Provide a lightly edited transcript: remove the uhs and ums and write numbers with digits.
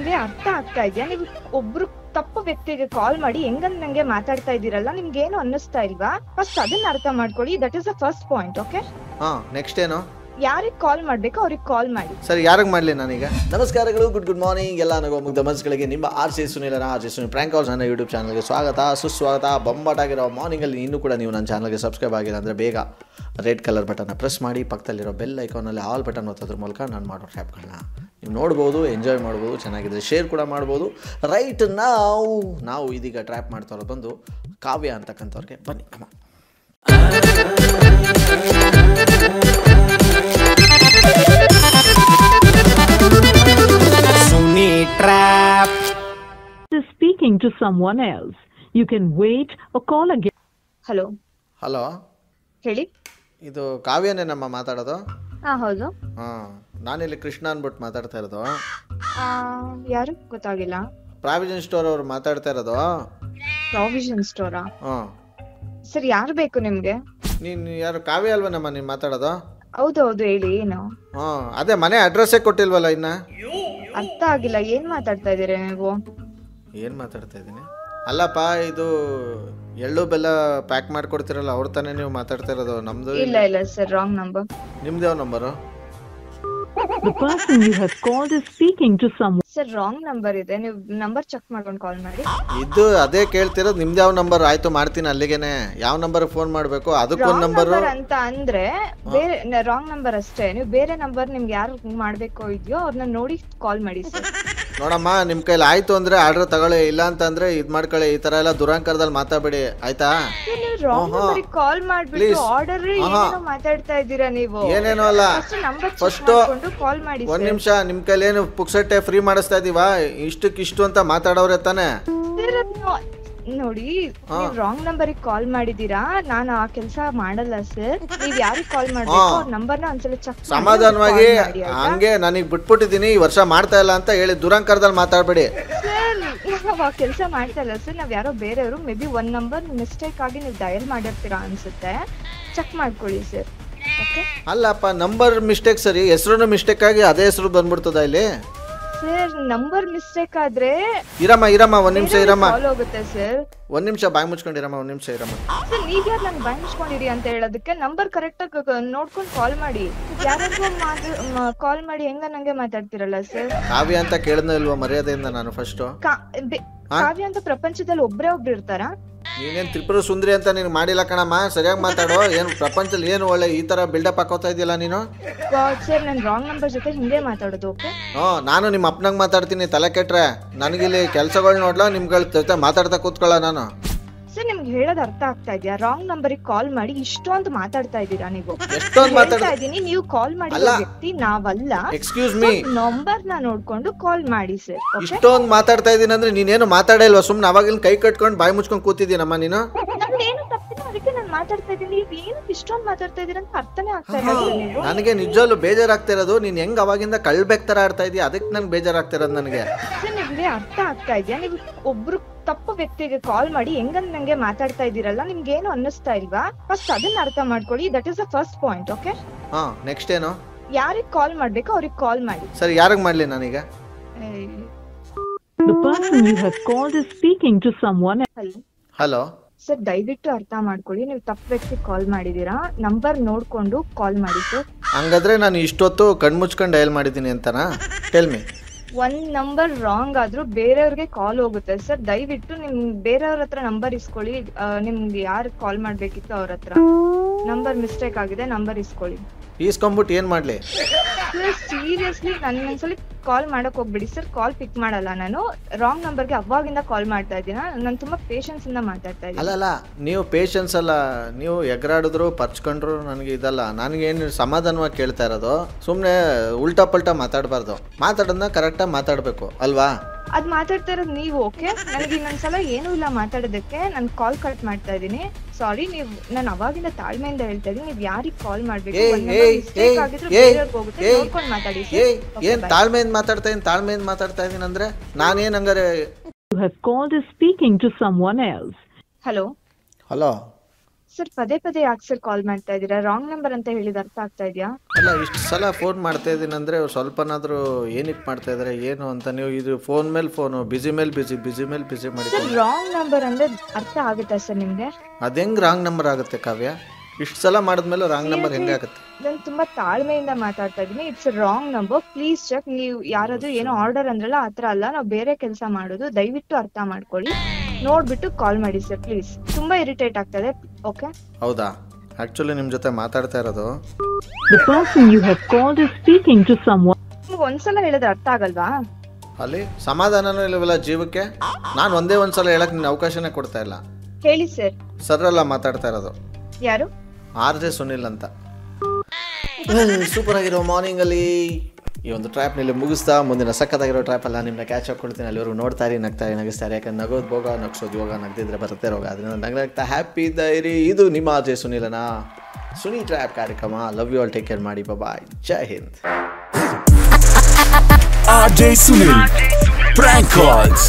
ನಿಮ್ಗೆ ಅರ್ಥ ಆಗ್ತಾ ಇದೆಯಾ? ನೀವು ಒಬ್ರು ತಪ್ಪು ವ್ಯಕ್ತಿಗೆ ಕಾಲ್ ಮಾಡಿ ಹೆಂಗಂದ್ ನಂಗೆ ಮಾತಾಡ್ತಾ ಇದೀರಲ್ಲ, ನಿಮ್ಗೆ ಏನು ಅನ್ನಿಸ್ತಾ ಇಲ್ವಾ? ಫಸ್ಟ್ ಅದನ್ನ ಅರ್ಥ ಮಾಡ್ಕೊಳ್ಳಿ. That is the first point. Okay, next ಏನು? ಯಾರಿಗೆ ಕಾಲ್ ಮಾಡ್ಬೇಕು ಅವ್ರಿಗೆ ಕಾಲ್ ಮಾಡಿ. ಸರಿ, ಯಾರಿಗೆ ಮಾಡಲಿ ನಾನೀಗ? ನಮಸ್ಕಾರಗಳು, ಗುಡ್ ಮಾರ್ನಿಂಗ್ ಎಲ್ಲ ನಗೋ ಮುಗ್ಧ ಮನಸ್ಸುಗಳಿಗೆ. ನಿಮ್ಮ RJ ಸುನಿಲನ RJ Sunil prank calls ನನ್ನ ಯೂಟ್ಯೂಬ್ ಚಾನಲ್ಗೆ ಸ್ವಾಗತ, ಸುಸ್ವಾಗತ. ಬೊಂಬಾಟಾಗಿರೋ ಮಾರ್ನಿಂಗಲ್ಲಿ ಇನ್ನೂ ಕೂಡ ನೀವು ನನ್ನ ಚಾನಲ್ಗೆ ಸಬ್ಸ್ಕ್ರೈಬ್ ಆಗಿಲ್ಲ ಅಂದರೆ ಬೇಗ ರೆಡ್ ಕಲರ್ ಬಟನ್ನ ಪ್ರೆಸ್ ಮಾಡಿ, ಪಕ್ಕದಲ್ಲಿರೋ ಬೆಲ್ ಐಕಾನಲ್ಲಿ ಆಲ್ ಬಟನ್ ಒತ್ತೋದ್ರ ಮೂಲಕ ನಾನು ಮಾಡೋ ಟ್ಯಾಪ್ಗಳನ್ನ ನೀವು ನೋಡ್ಬೋದು, ಎಂಜಾಯ್ ಮಾಡ್ಬೋದು, ಚೆನ್ನಾಗಿದ್ರೆ ಶೇರ್ ಕೂಡ ಮಾಡ್ಬೋದು. ರೈಟ್ ನಾವು ಇದೀಗ ಟ್ರ್ಯಾಪ್ ಮಾಡ್ತಾ ಇರೋದು ಬಂದು ಕಾವ್ಯ ಅಂತಕ್ಕಂಥವ್ರಿಗೆ. ಬನ್ನಿ ಅಮ್ಮ. Is speaking to someone else. You can wait or call again. Hello hello, ಹೇಳಿ. ಇದು ಕಾವ್ಯನೇ ನಮ್ಮ ಮಾತಾಡೋದು? ಹೌದು. ನಾನಿಲ್ಲಿ ಕೃಷ್ಣ ಅಂದ್ಬಿಟ್ಟು ಮಾತಾಡ್ತಾ ಇರೋದು. ಯಾರು ಗೊತ್ತಾಗಿಲ್ಲ. ಪ್ರಾವಿಷನ್ ಸ್ಟೋರ್ ಅವ್ರು ಮಾತಾಡ್ತಾ ಇರೋದು. ಪ್ರಾವಿಷನ್ ಸ್ಟೋರಾ? ಸರ್, ಯಾರು ಬೇಕು ನಿಮ್ಗೆ? ನೀನು ಯಾರು? ಕಾವ್ಯ ಅಲ್ವಾ ನಮ್ಮ ನೀನು ಮಾತಾಡೋದು? ಹೌದೌದು, ಹೇಳಿ. ಏನು? ಅದೇ ಮನೆ ಅಡ್ರೆಸ್ಸೇ ಕೊಟ್ಟಿಲ್ವಲ್ಲ ಇನ್ನ. ಅರ್ಥ ಆಗಿಲ್ಲ, ಏನ್ ಮಾತಾಡ್ತಾ ಇದೀರ ನೀವು? ಏನು ಮಾತಾಡ್ತಾ ಇದ್ದೀನಿ? ಅಲ್ಲಪ್ಪ, ಇದು ಎಳ್ಳು ಬೆಲ್ಲ ಪ್ಯಾಕ್ ಮಾಡ್ಕೊಡ್ತಿರಲ್ಲ, ಅವ್ರ ತಾನೇ ನೀವು ಮಾತಾಡ್ತಾ ಇರೋದು? ನಮ್ದು ಇಲ್ಲ ಸರ್, ರಾಂಗ್ ನಂಬರ್. ನಿಮ್ದು ಯಾವ number? The person you have called is speaking to someone. Sir, wrong number ಇದೆ, ನೀವು ನಂಬರ್ ಚೆಕ್ ಮಾಡ್ಕೊಂಡು ಕಾಲ್ ಮಾಡಿ. ಇದು ಅದೇ ಕೇಳ್ತಿರೋದು. ನಿಮ್ದು ಯಾವ ನಂಬರ್? ಆಯ್ತು, ಮಾಡ್ತೀನಿ ಅಲ್ಲಿಗೆನೆ. ಯಾವ ನಂಬರ್ ಫೋನ್ ಮಾಡ್ಬೇಕು? ಅದಕ್ಕೊಂದು ನಂಬರ್ ಅಂತ ಅಂದ್ರೆ ಬೇರೆ ರಾಂಗ್ ನಂಬರ್ ಅಷ್ಟೇ. ನೀವು ಬೇರೆ ನಂಬರ್ ನಿಮ್ಗೆ ಯಾರು ಮಾಡ್ಬೇಕೋ ಇದೆಯೋ ಅವ್ರನ್ನ ನೋಡಿ ಕಾಲ್ ಮಾಡಿ ಸರ್. ನೋಡಮ್ಮ, ನಿಮ್ ಕೈಲಿ ಆಯ್ತು ಅಂದ್ರೆ ಆರ್ಡರ್ ತಗೊಳ್ಳಿ, ಇಲ್ಲ ಅಂತಂದ್ರೆ ಇದ್ ಮಾಡ್ಕೊಳ್ಳಿ. ಈ ತರ ಎಲ್ಲ ದುರಾಂಕರದಲ್ಲಿ ಮಾತಾಡಬೇಡಿ, ಆಯ್ತಾ? ರಾಂಗ್ ನಂಬರ್ ಕಾಲ್ ಮಾಡ್ಬಿಟ್ಟು ಆರ್ಡರ್ ಏನೇನೋ ಮಾತಾಡ್ತಾ ಇದ್ದೀರಾ ನೀವು. ಏನೇನೋ ಅಲ್ಲ, ಫಸ್ಟ್ ಕಾಲ್ ಮಾಡಿ. ಒಂದ್ ನಿಮಿಷ, ನಿಮ್ ಕೈಲಿ ಏನು ಪುಕ್ಸಟ್ಟೆ ಫ್ರೀ ಮಾಡಿಸ್ತಾ ಇದೀವಾ? ಇಷ್ಟಕ್ಕಿಷ್ಟು ಅಂತ ಮಾತಾಡೋರೆ ತಾನೆ? ನೋಡಿ, ನೀವ್ ರಾಂಗ್ ನಂಬರ್ ಕಾಲ್ ಮಾಡಿದೀರಾ. ನಾನು ಆ ಕೆಲಸ ಮಾಡಲ್ಲ ಸರ್. ನೀವ್ ಯಾರಿಗ್ ಕಾಲ್ ಮಾಡ್ಬೇಕು ನಂಬರ್ನ ಒಂದ್ಸಲ ಚೆಕ್ ಸಮಾಧಾನವಾಗಿ. ಹಂಗೆ ನನಗ್ ಬಿಟ್ಬಿಟ್ಟಿದೀನಿ, ಈ ವರ್ಷ ಮಾಡ್ತಾ ಇಲ್ಲ ಅಂತ ಹೇಳಿ ದುರಾಂಕರದಲ್ಲಿ ಮಾತಾಡ್ಬೇಡಿ ಸರ್. ನಾವ್ ಆ ಕೆಲಸ ಮಾಡ್ತಾ ಇಲ್ಲ ಸರ್. ನಾವ್ ಯಾರೋ ಬೇರೆಯವರು ಮೇ ಬಿ ಒಂದ್ ನಂಬರ್ ಮಿಸ್ಟೇಕ್ ಆಗಿ ನೀವು ಡಯಲ್ ಮಾಡಿರ್ತೀರಾ ಅನ್ಸುತ್ತೆ. ಚೆಕ್ ಮಾಡ್ಕೊಳ್ಳಿ ಸರ್. ಅಲ್ಲಪ್ಪ, ನಂಬರ್ ಮಿಸ್ಟೇಕ್ ಸರಿ, ಹೆಸರು ಮಿಸ್ಟೇಕ್ ಆಗಿ ಅದೇ ಹೆಸರು ಬಂದ್ಬಿಡ್ತದ ಇಲ್ಲಿ? ಸರ್, ನಂಬರ್ ಮಿಸ್ಟೇಕ್ ಆದ್ರೆ ಇರಮ್ಮ ಒಂದ್ ನಿಮಿಷ ಇರಮ್ಮ. ಹೋಗುತ್ತೆ ಸರ್. ಒಂದ್ ನಿಮಿಷ ಬಾಯಿ ಮುಚ್ಕೊಂಡಿರಮ್ಮ, ಒಂದ್ ನಿಮಿಷ ಇರಮ್ಮ. ಸರ್, ನೀವ್ ಯಾರು ನನ್ ಬಾಯಿ ಮುಚ್ಕೊಂಡಿರಿ ಅಂತ ಹೇಳೋದಕ್ಕೆ? ನಂಬರ್ ಕರೆಕ್ಟ್ ಆಗಿ ನೋಡ್ಕೊಂಡು ಕಾಲ್ ಮಾಡಿ. ಯಾರಿಗೂ ಕಾಲ್ ಮಾಡಿ ಹೆಂಗ ನಂಗೆ ಮಾತಾಡ್ತಿರಲ್ಲ ಸರ್. ಕಾವ್ಯ ಅಂತ ಕೇಳಿದ್ನೋ ಇಲ್ವಾ ಮರ್ಯಾದೆಯಿಂದ ನಾನು ಫಸ್ಟ್? ಕಾವ್ಯ ಅಂತ ಪ್ರಪಂಚದಲ್ಲಿ ಒಬ್ರು ಇರ್ತಾರ? ನೀನೇನ್ ತ್ರಿಪುರ ಸುಂದರಿ ಅಂತ ನೀನು ಮಾಡಿಲ್ಲ ಕಣಮ್ಮ, ಸರಿಯಾಗಿ ಮಾತಾಡೋ. ಏನು ಪ್ರಪಂಚದಲ್ಲಿ ಏನು ಒಳ್ಳೆ ಈ ತರ ಬಿಲ್ಡಪ್ ಹಾಕೋತಾ ಇದೆಯಲ್ಲ ನೀನು? ಸರ್, ನಾನು ರಾಂಗ್ ನಂಬರ್ ಜೊತೆ ಹಿಂಗೆ ಮಾತಾಡೋದು. ಓಕೆ, ನಾನು ನಿಮ್ಮ ಅಪ್ಪನಂಗ್ ಮಾತಾಡ್ತೀನಿ. ತಲೆ ಕೆಟ್ರೆ ನನಗಿಲ್ಲಿ ಕೆಲ್ಸಗಳು ನೋಡ್ಲಾ, ನಿಮ್ಗಳ ಜೊತೆ ಮಾತಾಡ್ತಾ ಕೂತ್ಕೊಳ್ಳ ನಾನು. ಸರ್, ನಿಮ್ಗೆ ಹೇಳೋದು ಅರ್ಥ ಆಗ್ತಾ ಇದೆಯಾ? ರಾಂಗ್ ನಂಬರ್ ಕಾಲ್ ಮಾಡಿ ಇಷ್ಟೊಂದು ಮಾತಾಡ್ತಾ ಇದ್ದೀರಾ ನೀವು. ಎಷ್ಟೊಂದು ಮಾತಾಡ್ತಾ ಇದೀನಿ, ನೀವು ಕಾಲ್ ಮಾಡಿದ ವ್ಯಕ್ತಿ ನಾವಲ್ಲ. ಎಕ್ಸ್ಕ್ಯೂಸ್ ಮೀ, ನಂಬರ್ ನ ನೋಡ್ಕೊಂಡು ಕಾಲ್ ಮಾಡಿ ಸರ್. ಇಷ್ಟೊಂದು ಮಾತಾಡ್ತಾ ಇದೀನಿ ಅಂದ್ರೆ ನೀನೇನು ಮಾತಾಡೇ ಇಲ್ವಾ? ಸುಮ್ನೆ ಅವಾಗಿನ ಕೈ ಕಟ್ಕೊಂಡು ಬಾಯಿ ಮುಚ್ಕೊಂಡು ಕೂತಿದ್ದೀನಮ್ಮ ನೀನು. ಏನು ತಪ್ಪಿಲ್ಲ, ಅದಕ್ಕೆ ನಾನು ಮಾತಾಡ್ತಾ ಇದ್ದೀನಿ. ಏನು ಇಷ್ಟೊಂದು ಮಾತಾಡ್ತಾ ಇದೀರ ಅಂತ ಅರ್ಥನೇ ಆಗ್ತಾ ಇಲ್ಲ. ನನಗೆ ನಿಜವಾಗ್ಲೂ ಬೇಜಾರಾಗ್ತಾ ಇರೋದು, ನೀನ್ ಹೆಂಗ್ ಅವಾಗಿಂದ ಕಳ್ಬೇಕ್ ತರ ಆಡ್ತಾ ಇದೀಯ, ಅದಕ್ಕೆ ನನ್ಗೆ ಬೇಜಾರಾಗ್ತಾ ಇರೋದು ನನಗೆ. ನಿಮ್ಗೆ ಅರ್ಥ ಆಗ್ತಾ ಇದೆಯಾ? ನೀವು ಒಬ್ರು ತಪ್ಪು ವ್ಯಕ್ತಿಗೆ ಕಾಲ್ ಮಾಡಿ ಹೆಂಗಂದ್ ನಂಗೆ ಮಾತಾಡ್ತಾ ಇದೀರಲ್ಲ, ನಿಮ್ಗೆ ಏನು ಅನ್ನಿಸ್ತಾ ಇಲ್ವಾ? ಫಸ್ಟ್ ಅದನ್ನ ಅರ್ಥ ಮಾಡ್ಕೊಳ್ಳಿ. That is the first point. Okay, next ಏನು? ಯಾರಿಗ್ ಕಾಲ್ ಮಾಡ್ಬೇಕು ಅವ್ರಿಗೆ ಕಾಲ್ ಮಾಡಿ. ಸರಿ, ಯಾರಿಗ್ ಮಾಡ್ಲಿ ನಾನೀಗ? The person you have called is speaking to someone else. Hello sir, ದಯವಿಟ್ಟು ಅರ್ಥ ಮಾಡ್ಕೊಳ್ಳಿ. ನೀವು ತಪ್ಪು ವ್ಯಕ್ತಿ ಕಾಲ್ ಮಾಡಿದೀರಾ, ನಂಬರ್ ನೋಡ್ಕೊಂಡು ಕಾಲ್ ಮಾಡಿ ಸರ್. ಹಂಗಾದ್ರೆ ನಾನು ಇಷ್ಟೊತ್ತು ಕಣ್ಮುಚ್ಕೊಂಡು ಡಯಲ್ ಮಾಡಿದ್ದೀನಿ ಅಂತನಾ? Tell me. ಒಂದ್ ನಂಬರ್ ರಾಂಗ್ ಆದ್ರೂ ಬೇರೆಯವ್ರಿಗೆ ಕಾಲ್ ಹೋಗುತ್ತೆ ಸರ್. ದಯವಿಟ್ಟು ನಿಮ್ ಬೇರೆಯವ್ರ ಹತ್ರ ನಂಬರ್ ಇಸ್ಕೊಳ್ಳಿ. ನಿಮ್ಗೆ ಯಾರು ಕಾಲ್ ಮಾಡ್ಬೇಕಿತ್ತು ಅವ್ರ ಹತ್ರ. ನಂಬರ್ ಮಿಸ್ಟೇಕ್ ಆಗಿದೆ, ನಂಬರ್ ಇಸ್ಕೊಳ್ಳಿ. ಈಸ್ಕೊಂಡ್ಬಿಟ್ಟು ಏನ್ ಮಾಡ್ಲಿ? ಸೀರಿಯಸ್ಲಿ ನನ್ಗೊಂದ್ಸಲಿ ಕಾಲ್ ಮಾಡಕ್ ಹೋಗ್ಬಿಡಿ ಸರ್. ಕಾಲ್ ಪಿಕ್ ಮಾಡಲ್ಲ ನಾನು. ರಾಂಗ್ ನಂಬರ್ಗೆ ಅವಾಗಿಂದ ಕಾಲ್ ಮಾಡ್ತಾ ಇದ್ದೀನ. ನಾನು ತುಂಬಾ ಪೇಷನ್ಸ್ ಇಂದ ಮಾತಾಡ್ತಾ ಇದ್ದೀನಿ. ಅಲ್ಲ, ನೀವು ಪೇಷನ್ಸ್ ಅಲ್ಲ, ನೀವು ಎಗರಾಡಿದ್ರು ಪರ್ಚ್ಕೊಂಡ್ರು ನನಗೆ ಇದಲ್ಲ. ನನಗೇನು ಸಮಾಧಾನವಾಗಿ ಕೇಳ್ತಾ ಇರೋದು. ಸುಮ್ಮನೆ ಉಲ್ಟಾ ಪಲ್ಟಾ ಮಾತಾಡಬಾರ್ದು. ಮಾತಾಡೋದನ್ನ ಕರೆಕ್ಟಾಗಿ ಮಾತಾಡಬೇಕು ಅಲ್ವಾ? ಅದ್ ಮಾತಾಡ್ತಾ ಇರೋದು ನೀವು. ಓಕೆ, ನನಗೆ ಇನ್ನೊಂದ್ಸಲ ಏನೂ ಇಲ್ಲ ಮಾತಾಡೋದಕ್ಕೆ. ನಾನು ಕಾಲ್ ಕಟ್ ಮಾಡ್ತಾ ಇದ್ದೀನಿ. ಸಾರಿ. ನಾನು ಅವಾಗಿಂದ ತಾಳ್ಮೆಯಿಂದ ಹೇಳ್ತಾ ಇದೀನಿ. ನೀವು ಯಾರಿಗೆ ಕಾಲ್ ಮಾಡ್ಬೇಕು, ನೋಡ್ಕೊಂಡು ಮಾತಾಡಿ. ಏನ್ ತಾಳ್ಮೆಯಿಂದ ಮಾತಾಡ್ತಾ ಇದೀನಿ ಅಂದ್ರೆ ನಾನೇನ್ ಹಂಗಾರೆ? You have called is speaking to someone else. Hello hello sir ಪದೇ ಪದೇ ಯಾಕೆ ಸರ್ ಕಾಲ್ ಮಾಡ್ತಾ ಇದ್ದೀರಾ? ರಾಂಗ್ ನಂಬರ್ ಅಂತ ಹೇಳಿದ ಅರ್ಥ ಆಗ್ತಾ ಇದೆಯಾ? ಅಲ್ಲ, ಇಷ್ಟು ಸಲ ಫೋನ್ ಮಾಡ್ತಾ ಇದ್ದೀನಿ ಅಂದರೆ ಸ್ವಲ್ಪನಾದರೂ ಏನಕ್ಕೆ ಮಾಡ್ತಾ ಇದ್ದಾರೆ ಏನು ಅಂತ ನೀವು ಇದು ಫೋನ್ ಮೇಲೆ ಫೋನು ಬಿಸಿ ಮೇಲೆ ಬಿಸಿ ಮಾಡಿ. ಸರ್ ರಾಂಗ್ ನಂಬರ್ ಅಂದ್ರೆ ಅರ್ಥ ಆಗುತ್ತಾ ಸರ್ ನಿಮ್ಗೆ? ಅದು ಹೆಂಗೆ ರಾಂಗ್ ನಂಬರ್ ಆಗುತ್ತೆ ಕಾವ್ಯ? ಇಷ್ಟು ಸಲ ಮಾಡಿದ್ಮೇಲೆ ರಾಂಗ್ ನಂಬರ್ ಹೆಂಗೆ ಆಗುತ್ತೆ? ನಾನು ತುಂಬಾ ತಾಳ್ಮೆಯಿಂದ ಮಾತಾಡ್ತಾ ಇದ್ದೀನಿ. It's wrong number, please check. ನೀವು ಯಾರಾದ್ರೂ ಏನೋ ಆರ್ಡರ್ ಅಂದ್ರಲ್ಲ ಆತರ ಅಲ್ಲ, ನಾವು ಬೇರೆ ಕೆಲಸ ಮಾಡೋದು. ದಯವಿಟ್ಟು ಅರ್ಥ ಮಾಡ್ಕೊಳ್ಳಿ, ನೋಡ್ಬಿಟ್ಟು ಕಾಲ್ ಮಾಡಿ ಸರ್ ಪ್ಲೀಸ್. ತುಂಬಾ ಇರಿಟೇಟ್ ಆಗ್ತದೆ. ಓಕೆ? ಹೌದಾ? ಆಕ್ಚುಲಿ ನಿಮ್ಮ ಜೊತೆ ಮಾತಾಡ್ತಾ ಇರೋದು. The person you have called is speaking to someone. ನಿಮ್ಗೆ ಒಂದ್ಸಲ ಹೇಳಿದ್ರೆ ಅರ್ಥ ಆಗಲ್ವಾ? ಅಲ್ಲಿ ಸಮಾಧಾನನೂ ಇಲ್ಲವಲ್ಲ ಜೀವಕ್ಕೆ. ನಾನು ಒಂದ್ಸಲ ಹೇಳಕ್ ನಿನ್ನ ಅವಕಾಶನೇ ಕೊಡ್ತಾ ಇಲ್ಲ. ಹೇಳಿ ಸರ್. ಸರ್ರಲ್ಲ ಮಾತಾಡ್ತಾ ಇರೋದು. ಯಾರು? RJ ಸುನಿಲ್ ಅಂತ. ಸೂಪರ್ ಆಗಿರೋ ಮಾರ್ನಿಂಗಲ್ಲಿ ಈ ಒಂದು ಟ್ರ್ಯಾಪ್ನಲ್ಲಿ ಮುಗಿಸ್ತಾ ಮುಂದಿನ ಸಕ್ಕತ್ತಾಗಿರೋ ಟ್ರ್ಯಾಪಲ್ಲ ನಿಮ್ಮನ್ನ ಕ್ಯಾಚ್ ಹಾಕ್ಕೊಳ್ತೀನಿ. ಅಲ್ಲಿವರು ನೋಡ್ತಾ ಇರಿ, ನಗ್ತಾರೆ, ನಗಿಸ್ತಾರೆ. ಯಾಕಂದ್ರೆ ನಗೋದು ಭೋಗ, ನಗ್ಸೋದು ಯೋಗ, ನಗ್ದಿದ್ರೆ ಬರುತ್ತೆ ರೋಗ. ಅದರಿಂದ ನಗ್ತಾ ಹ್ಯಾಪಿ ಇದ್ದ ಇರಿ. ಇದು ನಿಮ್ಮ RJ ಸುನಿಲನ ಸುನಿ ಟ್ರ್ಯಾಪ್ ಕಾರ್ಯಕ್ರಮ. Love you all, take care ಮಾಡಿ, ಬಾಯ್, ಜೈ Hind. RJ Sunil Prank Calls.